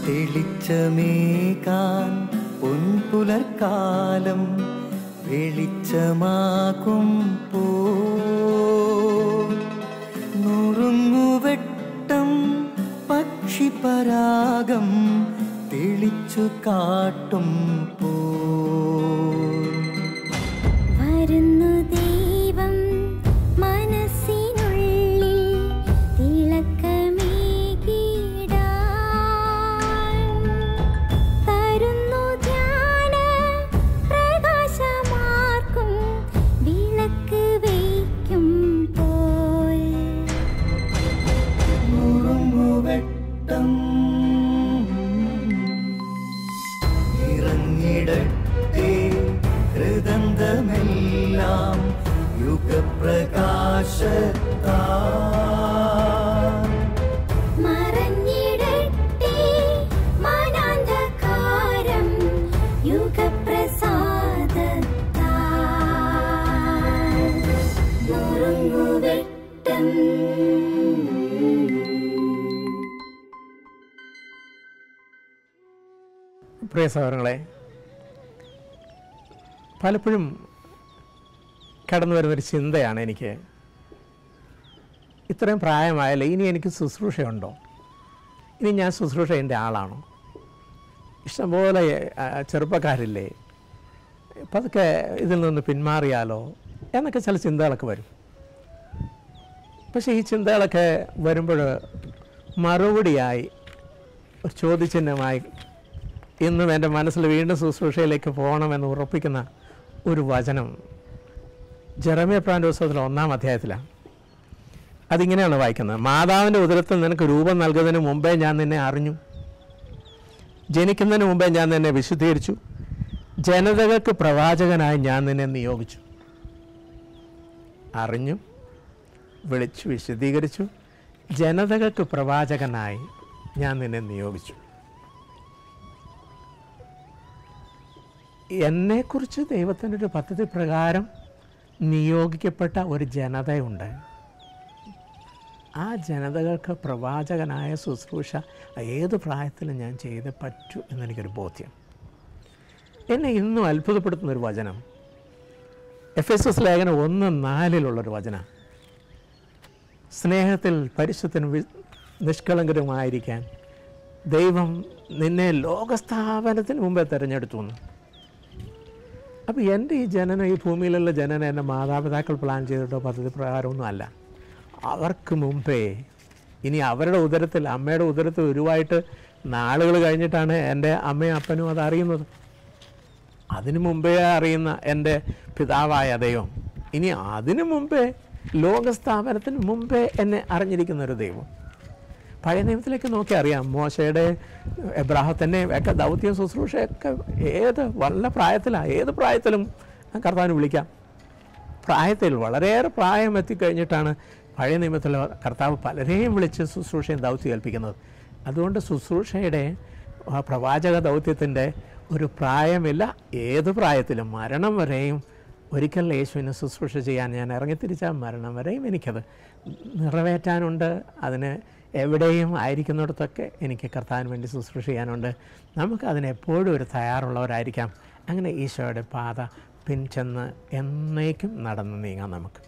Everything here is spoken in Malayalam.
തെളിച്ചമേകാൻ പൊൻപുലർക്കാലം വെളിച്ചമാകുമ്പോ നുറുങ്ങുവെട്ടം പക്ഷിപരാഗം തെളിച്ചു കാട്ടുമ്പോ വരുന്നു ദൈവം മനസ്സിനുള്ളിൽ തിളക്കമേകിടാൻ തരുന്നു ധ്യാന പ്രകാശമാർക്കും വിളക്ക് വയ്ക്കുമ്പോൾ നുറുങ്ങുവെട്ടം ഇറങ്ങിടട്ടെ ഹൃദന്തമെല്ലാം യുഗപ്രകാശത്താൽ മറഞ്ഞിടട്ടെ മനാന്ധകാരം യുഗപ്രസാദത്താൽ നുറുങ്ങുവെട്ടം. പ്രിയ സഹോദരങ്ങളെ, പലപ്പോഴും കടന്നു വരുന്നൊരു ചിന്തയാണ് എനിക്ക്, ഇത്രയും പ്രായമായാലേ ഇനി എനിക്ക് ശുശ്രൂഷയുണ്ടോ, ഇനി ഞാൻ ശുശ്രൂഷ എൻ്റെ ആളാണോ, ഇഷ്ടംപോലെ ചെറുപ്പക്കാരില്ലേ, പതുക്കെ ഇതിൽ നിന്ന് പിന്മാറിയാലോ എന്നൊക്കെ ചില ചിന്തകളൊക്കെ വരും. പക്ഷേ ഈ ചിന്തകളൊക്കെ വരുമ്പോൾ മറുപടിയായി ഒരു ചോദ്യചിഹ്നമായി ഇന്നും എൻ്റെ മനസ്സിൽ വീണ്ടും ശുശ്രൂഷയിലേക്ക് പോകണമെന്ന് ഉറപ്പിക്കുന്ന ഒരു വചനം ജെറമ്യ പ്രവാചകന്റെ പുസ്തകത്തിലെ 1-ാം അധ്യായത്തിലാണ്. അതിങ്ങനെയാണ് വായിക്കുന്നത്: മാതാവിൻ്റെ ഉദരത്തിൽ നിനക്ക് രൂപം നൽകുന്നതിന് മുമ്പേ ഞാൻ നിന്നെ അറിഞ്ഞു, ജനിക്കുന്നതിന് മുമ്പേ ഞാൻ നിന്നെ വിശുദ്ധീകരിച്ചു, ജനതകൾക്ക് പ്രവാചകനായി ഞാൻ നിന്നെ നിയോഗിച്ചു. അറിഞ്ഞു, വിളിച്ചു, വിശദീകരിച്ചു, ജനതകൾക്ക് പ്രവാചകനായി ഞാൻ നിന്നെ നിയോഗിച്ചു. എന്നെക്കുറിച്ച് ദൈവത്തിൻ്റെ ഒരു പദ്ധതി പ്രകാരം നിയോഗിക്കപ്പെട്ട ഒരു ജനതയുണ്ട്. ആ ജനതകൾക്ക് പ്രവാചകനായ ശുശ്രൂഷ ഏത് പ്രായത്തിലും ഞാൻ ചെയ്തേ പറ്റൂ എന്നെനിക്കൊരു ബോധ്യം. എന്നെ ഇന്നും അത്ഭുതപ്പെടുത്തുന്നൊരു വചനം എഫെസസ് ലേഖനം 1:4 വചനം: സ്നേഹത്തിൽ പരിശുദ്ധനും നിഷ്കളങ്കരുമായിരിക്കാൻ ദൈവം നിന്നെ ലോകസ്ഥാപനത്തിന് മുമ്പേ തിരഞ്ഞെടുത്തു. അപ്പോൾ എൻ്റെ ഈ ജനനം, ഈ ഭൂമിയിലുള്ള ജനനം എൻ്റെ മാതാപിതാക്കൾ പ്ലാൻ ചെയ്തിട്ടോ പദ്ധതി പ്രകാരമൊന്നും അല്ല. അവർക്ക് മുമ്പേ, ഇനി അവരുടെ ഉദരത്തിൽ, അമ്മയുടെ ഉദരത്തിൽ ഉരുവായിട്ട് നാളുകൾ കഴിഞ്ഞിട്ടാണ് എൻ്റെ അമ്മയും അപ്പനും അത് അറിയുന്നത്. അതിനു മുമ്പേ അറിയുന്ന എൻ്റെ പിതാവായ ദൈവം ഇനി അതിനു മുമ്പേ, ലോകസ്ഥാപനത്തിന് മുമ്പേ എന്നെ അറിഞ്ഞിരിക്കുന്നൊരു ദൈവം. പഴയ നിയമത്തിലേക്ക് നോക്കി അറിയാം, മോശയുടെ, എബ്രാഹത്തിൻ്റെ ഒക്കെ ദൗത്യം ശുശ്രൂഷയൊക്കെ വല്ല പ്രായത്തിലാണ്, ഏത് പ്രായത്തിലും കർത്താവിന് വിളിക്കാം. പ്രായത്തിൽ വളരെയേറെ പ്രായം എത്തിക്കഴിഞ്ഞിട്ടാണ് പഴയ നിയമത്തിൽ കർത്താവ് പലരെയും വിളിച്ച് ശുശ്രൂഷയും ദൗത്യം ഏൽപ്പിക്കുന്നത്. അതുകൊണ്ട് ശുശ്രൂഷയുടെ പ്രവാചക ദൗത്യത്തിൻ്റെ ഒരു പ്രായമില്ല. ഏത് പ്രായത്തിലും, മരണം വരെയും ഒരിക്കൽ യേശുവിനെ ശുശ്രൂഷ ചെയ്യാൻ ഞാൻ ഇറങ്ങിത്തിരിച്ചാൽ മരണം വരെയും എനിക്കത് നിറവേറ്റാനുണ്ട്. അതിന് എവിടെയും ആയിരിക്കുന്നിടത്തൊക്കെ എനിക്ക് കർത്താവിന് വേണ്ടി ശുശ്രൂഷ ചെയ്യാനുണ്ട്. നമുക്ക് അതിനെപ്പോഴും ഒരു തയ്യാറുള്ളവരായിരിക്കാം. അങ്ങനെ ഈശോയുടെ പാത പിൻചെന്ന് എന്നേക്കും നടന്ന് നീങ്ങാം നമുക്ക്.